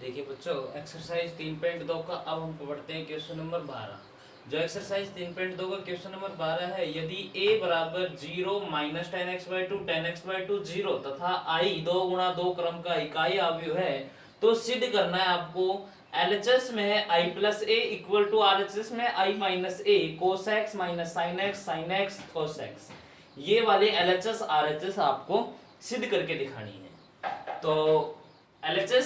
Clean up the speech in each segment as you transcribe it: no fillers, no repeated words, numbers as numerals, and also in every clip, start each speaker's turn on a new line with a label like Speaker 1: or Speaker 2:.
Speaker 1: देखिए बच्चों, एक्सरसाइज 3.2 का अब हम पढ़ते हैं क्वेश्चन नंबर 12। जो एक्सरसाइज 3.2 का क्वेश्चन नंबर 12 है, यदि a बराबर 0 माइनस 10x/2 10x/2 0 तथा i 2 गुणा 2 क्रम का इकाई अवयव है, तो सिद्ध करना है आपको। LHS में है i plus a equal to RHS में i minus a cos x minus sine x cos x. ये वाले LHS RHS आपको सिद्ध करके दिखानी है। तो LHS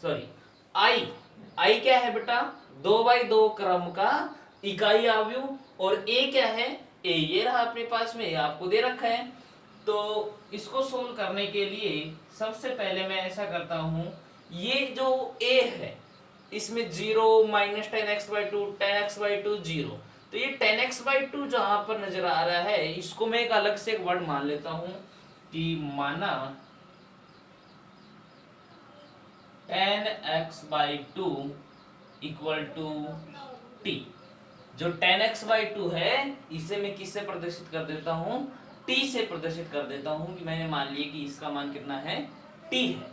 Speaker 1: सॉरी आई क्या है बेटा, 2/2 क्रम का इकाई अवयव, और ए क्या है, ए ये रहा अपने पास में, आपको दे रखा है। तो इसको सोल्व करने के लिए सबसे पहले मैं ऐसा करता हूं, ये जो ए है इसमें 0 माइनस 10x/2 10x/2 0, तो ये 10x/2 जहां पर नजर आ रहा है इसको मैं एक अलग से एक वर्ड मान लेता हूं कि माना 10x/2 इक्वल टू t। जो 10x/2 है इसे मैं किससे प्रदर्शित कर देता हूं, t से प्रदर्शित कर देता हूं, कि मैंने मान लिया कि इसका मान कितना है, t है।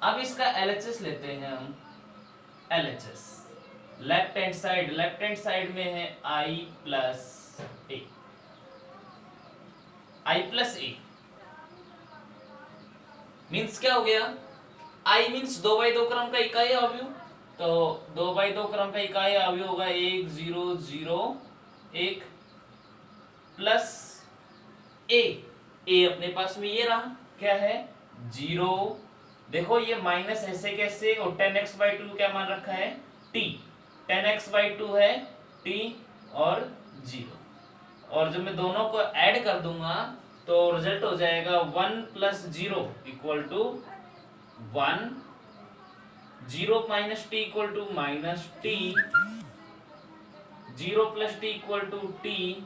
Speaker 1: अब इसका LHS लेते हैं हम। LHS लेफ्ट हैंड साइड में है i प्लस ए मीन्स क्या हो गया, i मीन्स 2/2 क्रम का इकाई अवयव, तो 2/2 क्रम का इकाई अवयव होगा 1 0 0 1 प्लस ए अपने पास में ये रहा, क्या है 0। देखो ये माइनस ऐसे कैसे, और 10x/2 क्या मान रखा है, t 10x/2 है t और 0, और जब मैं दोनों को ऐड कर दूंगा तो रिजल्ट हो जाएगा 1 plus 0 equal to 1, 0 minus t equal to minus t, 0 plus t equal to t,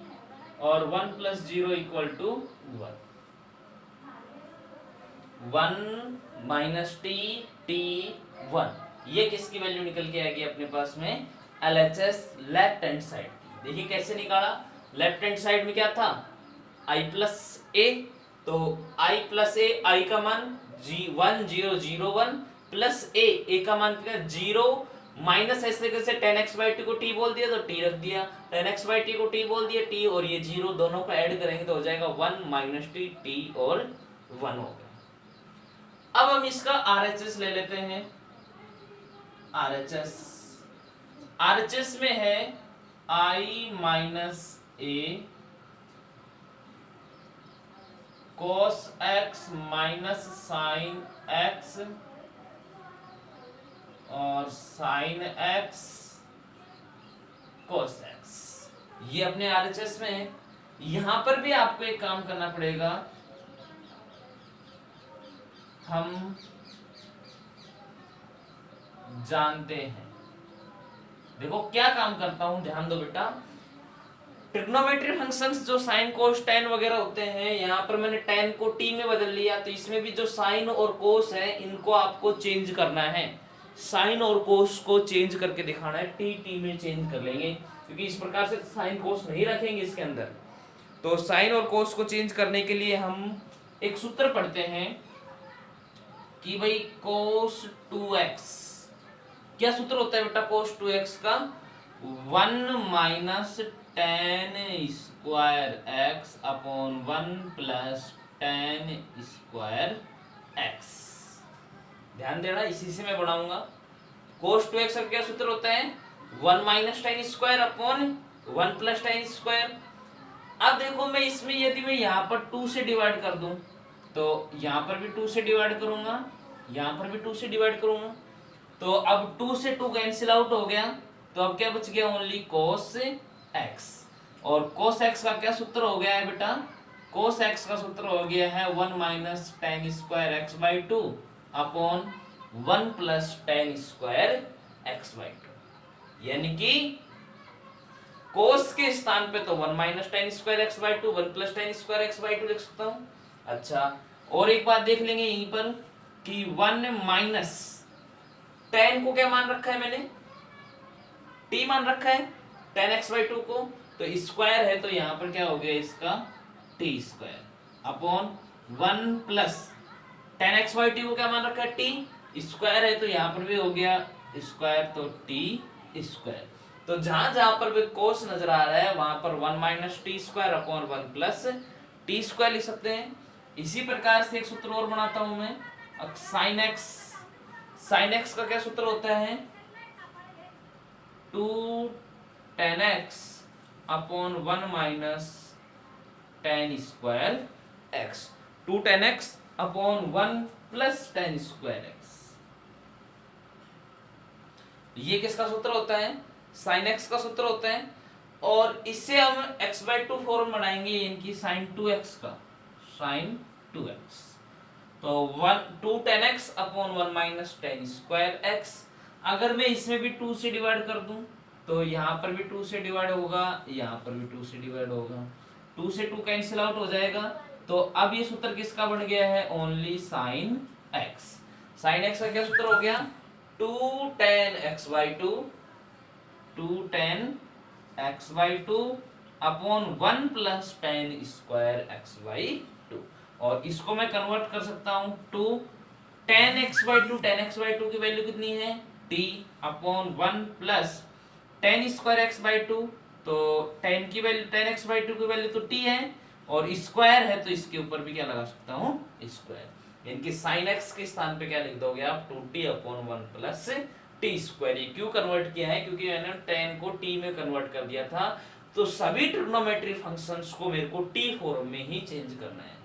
Speaker 1: और 1 plus 0 equal to 1 minus t t 1। ये किसकी वैल्यू निकल के आएगी अपने पास में, LHS लेफ्ट हैंड साइड की। देखिए कैसे निकाला, लेफ्ट हैंड साइड में क्या था, i प्लस ए, तो i प्लस ए, i का मान 1 0 0 1 प्लस ए का मान क्या 0, माइनस ऐसे कैसे 10x/2 को t बोल दिया तो t रख दिया, 10x/t को t बोल दिया t, और ये 0 दोनों को ऐड करेंगे तो हो जाएगा 1 माइनस t और 1 हो गया। अब हम इसका RHS ले लेते हैं। RHS में है i minus a cos x minus sine x और साइन x cos x, ये अपने RHS में है। यहां पर भी आपको एक काम करना पड़ेगा, हम जानते हैं, देखो क्या काम करता हूं, ध्यान दो बेटा। ट्रिग्नोमेट्री फंक्शंस जो साइन कोस टेन वगैरह होते हैं, यहाँ पर मैंने टेन को टी में बदल लिया, तो इसमें भी जो साइन और कोस है इनको आपको चेंज करना है, साइन और कोस को चेंज करके दिखाना है, टी में चेंज कर लेंगे, क्योंकि इस प्रकार से साइन कोस नहीं रखेंगे इसके अंदर। तो साइन और कोस को चेंज करने के लिए हम एक सूत्र पढ़ते हैं कि भाई cos 2x, क्या सूत्र होता है बेटा cos 2x का, 1 minus tan square x upon 1 plus tan square x। ध्यान देना, इसी से मैं बढ़ाऊंगा। cos 2x का क्या सूत्र होता है, 1 minus tan square upon 1 plus tan square. अब देखो मैं इसमें यदि मैं यहाँ पर 2 से डिवाइड कर दूं, तो यहाँ पर भी 2 से डिवाइड करूंगा, यहाँ पर भी 2 से डिवाइड करूंगा, तो अब 2 से 2 कैंसिल आउट हो गया, तो अब क्या बच गया, ओनली cos x। और cos x का क्या सूत्र हो गया है बेटा, cos x का सूत्र हो गया है 1 minus tan square x/2 upon 1 plus tan square x/2, यानी कि cos के स्थान पे तो 1 minus tan square x/2 1 plus tan square x/2 लिख सकता हूं। अच्छा, और एक बात देख लेंगे यहीं पर कि 1 माइनस tan को क्या मान रखा है मैंने, t मान रखा है tan x/2 को, तो स्क्वायर है तो यहाँ पर क्या हो गया इसका t square upon 1 plus tan x/2 को क्या मान रखा है t, स्क्वायर है तो यहाँ पर भी हो गया स्क्वायर, तो टी स्क्वायर। तो जहां जहां पर भी कोस नजर आ रहा है वहां पर 1 minus t square upon 1 plus t square लिख सकते हैं। इसी प्रकार से एक सूत्र और बनाता हूं मैं, साइन एक्स। साइन एक्स का क्या सूत्र होता है, 2 tan x upon 1 minus tan square x, 2 tan x upon 1 plus tan square x। ये किसका सूत्र होता है, साइन एक्स का सूत्र होता है। और इससे हम x/2 फॉर्म बनाएंगे इनकी साइन 2x का, साइन 2x। तो 2 tan x upon 1 minus tan square x। अगर मैं इसमें भी 2 से डिवाइड कर दूं तो यहाँ पर भी 2 से डिवाइड होगा, यहाँ पर भी 2 से डिवाइड होगा, 2 से 2 कैंसिल आउट हो जाएगा। तो अब ये सूत्र किसका बन गया है, only sine x। Sine x का क्या सूत्र हो गया, 2 tan x/2, 2 tan x/2 upon 1 plus tan square x/2। और इसको मैं कन्वर्ट कर सकता हूं, 2 tan x/2, tan x/2 की वैल्यू कितनी है, t upon 1 plus tan square x/2। तो tan की वैल्यू, tan x/2 की वैल्यू तो t है, और स्क्वायर है तो इसके ऊपर भी क्या लगा सकता हूं, स्क्वायर। इनकी साइन x के स्थान पे क्या लिख दोगे आप, 2t upon 1 plus t square. ये क्यों कन्वर्ट किया है, क्योंकि मैंने tan को t में कन्वर्ट कर दिया था। तो सभी ट्रिग्नोमेट्री फंक्शंस को मेरे को t फॉर्म में ही चेंज करना है।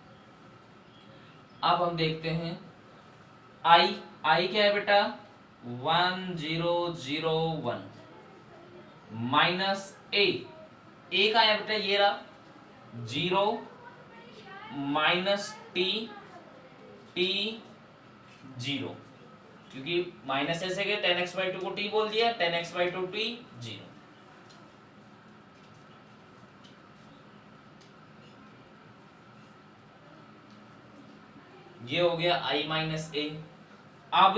Speaker 1: अब हम देखते हैं i क्या है बेटा, 1 0 0 1 माइनस a का है बेटा ये रहा 0 माइनस t 0, क्योंकि माइनस ऐसे के tan x/2 को t बोल दिया, tan x/2 t 0। ये हो गया i माइनस a। अब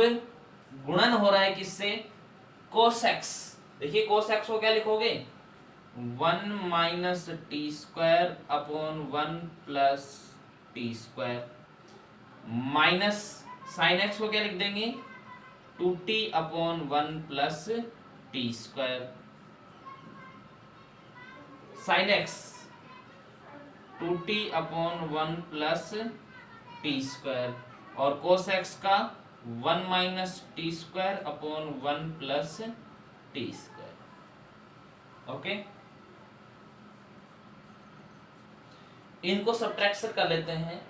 Speaker 1: गुणन हो रहा है किससे, cos x। देखिए cos x को क्या लिखोगे, 1 minus t square upon 1 plus t square, minus sine x को क्या लिख देंगे, 2t upon 1 plus t square, sine x 2t upon 1 plus t square, और cos x का 1 minus t square upon 1 plus t square. Okay, इनको subtraction कर लेते हैं।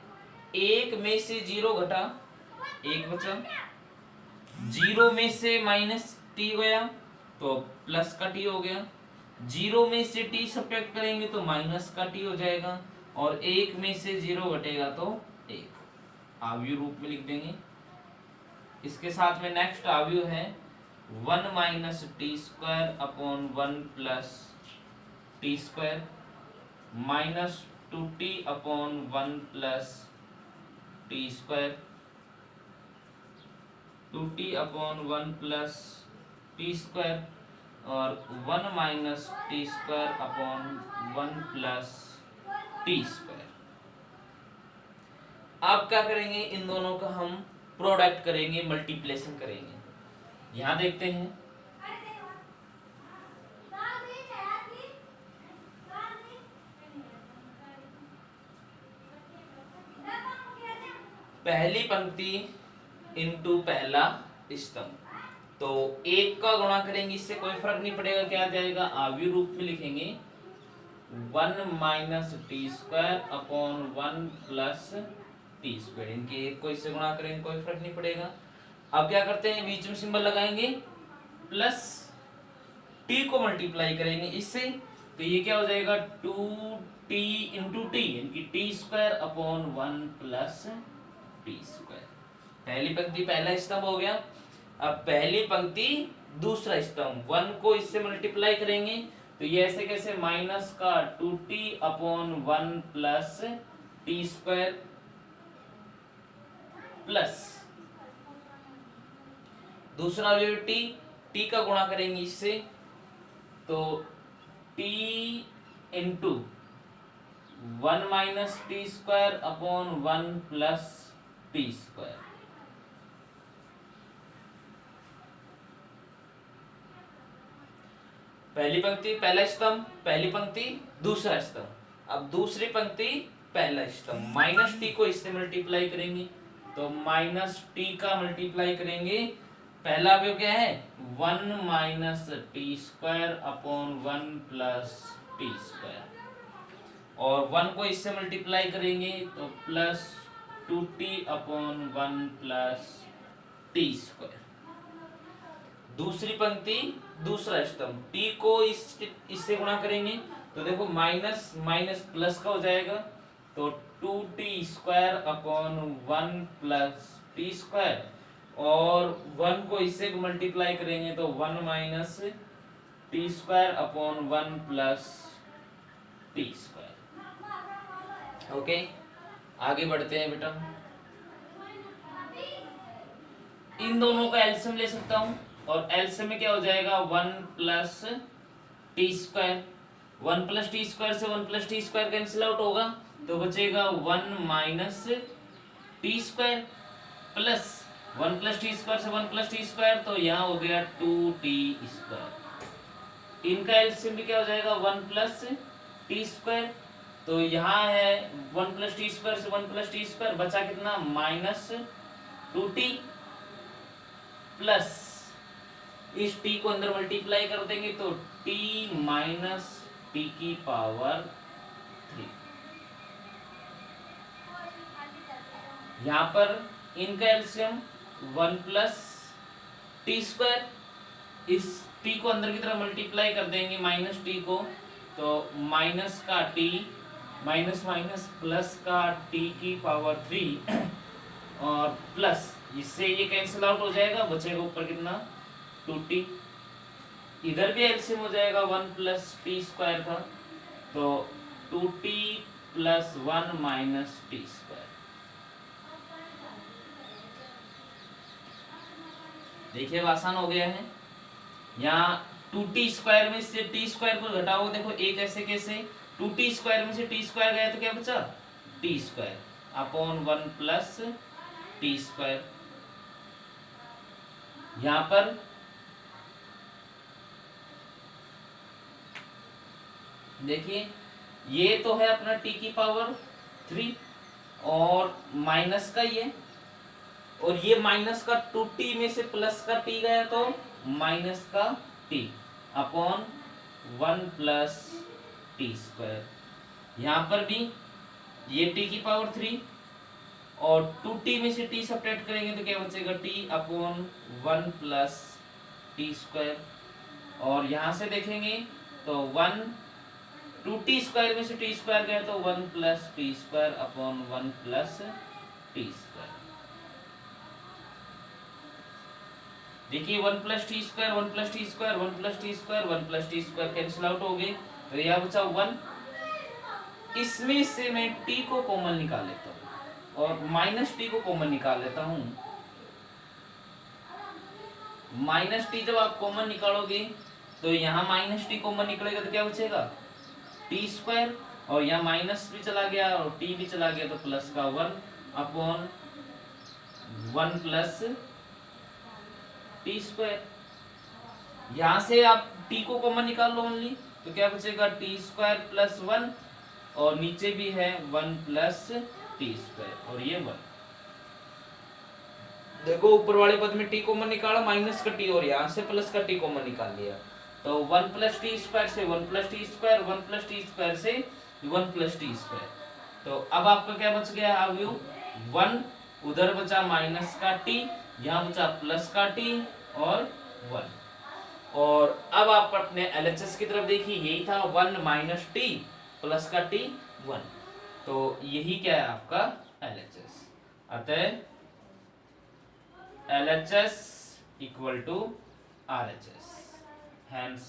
Speaker 1: एक में से 0 घटा, 1 बचा, 0 में से माइनस टी गया तो प्लस का टी हो गया, 0 में से टी सब्ट्रैक्ट करेंगे तो माइनस का टी हो जाएगा, और 1 में से 0 घटेगा तो 1। आव्यूह रूप में लिख देंगे। इसके साथ में नेक्स्ट आव्यूह है 1 minus t square upon 1 plus t square, minus 2t upon 1 plus t square, 2t upon 1 plus t square, और 1 minus t square upon 1 plus t square. अब क्या करेंगे, इन दोनों का हम प्रोडक्ट करेंगे, मल्टीप्लिकेशन करेंगे। यहां देखते हैं पहली पंक्ति इनटू पहला स्तंभ, तो 1 का गुणा करेंगे, इससे कोई फर्क नहीं पड़ेगा, क्या आ जाएगा, आव्यूह रूप में लिखेंगे 1 minus t square upon 1 plus t square. इनके 1 को इससे गुणा करेंगे, कोई फर्क नहीं पड़ेगा। अब क्या करते हैं, बीच में सिंबल लगाएंगे प्लस, टी को मल्टीप्लाई करेंगे इससे, तो ये क्या हो जाएगा 2t इंटू टी, इनकी T square upon 1 plus t square. पहली पंक्ति पहला स्तंभ हो गया। अब पहली पंक्ति दूसरा स्तंभ, 1 को इससे मल्टीप्लाई करेंगे तो ये ऐसे कैसे, माइनस का 2t upon 1 plus t square, plus दूसरा अवयव t का गुणा करेंगे इससे, तो t into 1 minus t square upon 1 plus t square. पहली पंक्ति पहला स्तंभ, पहली पंक्ति दूसरा स्तंभ, अब दूसरी पंक्ति पहला स्तंभ, माइनस टी को इससे मल्टीप्लाई करेंगे तो माइनस टी का मल्टीप्लाई करेंगे, पहला अवयव क्या है 1 minus t square upon 1 plus t square, और 1 को इससे मल्टीप्लाई करेंगे तो plus 2t upon 1 plus t square. दूसरी पंक्ति दूसरा स्तंभ, t को इससे गुणा करेंगे तो देखो माइनस माइनस प्लस का हो जाएगा तो 2t square upon 1 plus t square, और 1 को इससे मल्टीप्लाई करेंगे तो 1 minus t square upon 1 plus t square. Okay, आगे बढ़ते हैं बेटा। इन दोनों का एलसीएम ले सकता हूं और एलसीएम में क्या हो जाएगा 1 plus t square, 1 plus t square से 1 plus t square cancel out होगा तो बचेगा 1 minus t square plus 1 plus t square से 1 प्लस टी स्क्वायर, तो यहाँ हो गया 2t स्क्वायर। इनका एलसीएम भी क्या हो जाएगा 1 प्लस टी स्क्वायर, तो यहाँ है 1 प्लस टी स्क्वायर से 1 प्लस टी स्क्वायर, बचा कितना माइनस 2t प्लस इस t को अंदर मल्टीप्लाई कर देंगे तो t माइनस टी की पावर 3। यहाँ पर इनका एलसीएम 1 प्लस टी स्क्वायर, इस t को अंदर की तरफ मल्टीप्लाई कर देंगे माइनस t को, तो माइनस का t माइनस माइनस प्लस का t की पावर 3 और प्लस इससे ये कैंसिल आउट हो जाएगा, बचेगा ऊपर कितना 2t, इधर भी एलसीएम हो जाएगा 1 प्लस टी स्क्वायर का, तो 2t plus 1 minus t square. देखिए अब आसान हो गया है। यहाँ 2t स्क्वायर में से टी स्क्वायर को घटाओ, देखो एक ऐसे कैसे 2t स्क्वायर में से टी स्क्वायर गया तो क्या बचा T square upon 1 plus t square. यहाँ पर देखिए ये तो है अपना t की पावर 3 और माइनस का ये, और ये माइनस का 2t में से प्लस का t गया तो माइनस का t upon 1 plus t square. यहाँ पर भी ये t की पावर 3 और 2t में से t सब्ट्रैक्ट करेंगे तो क्या बचेगा t upon 1 plus t square, और यहाँ से देखेंगे तो 2t स्क्वायर में से टी स्क्वायर गया तो 1 plus t square upon 1 plus t square. देखिए 1 plus t square 1 plus t square 1 plus t square 1 plus t square cancel out हो गए, तो यह बचा 1। इसमें से मैं t को कॉमन निकाल लेता हूँ और माइनस टी को कॉमन निकाल लेता हूँ। माइनस टी जब आप कॉमन निकालोगे तो यहाँ माइनस टी कॉमन निकलेगा तो क्या बचेगा टी स्क्वायर, और यहाँ माइनस भी चला गया और टी भी चला गया तो प्लस का 1 अपॉन 1 प्लस टी स्क्वायर। यहाँ से आप t को कॉमन निकाल लो ओनली तो क्या बचेगा टी स्क्वायर प्लस 1, और नीचे भी है 1 प्लस टी स्क्वायर और ये 1। देखो ऊपर वाले पद में t कॉमन निकाला माइनस का t और यहाँ से प्लस का t कॉमन निकाल लिया, तो 1 प्लस टी स्क्वायर से 1 plus t square 1 plus t square से 1 प्लस टी स्क्वायर। तो अब आपका क्या बच गया अवयव 1, उधर बचा माइनस का t, यहाँ बचा प्लस का t और 1। और अब आप अपने LHS की तरफ देखिए, यही था 1 माइनस टी प्लस का t 1, तो यही क्या है आपका LHS। अतः LHS equal to RHS, hence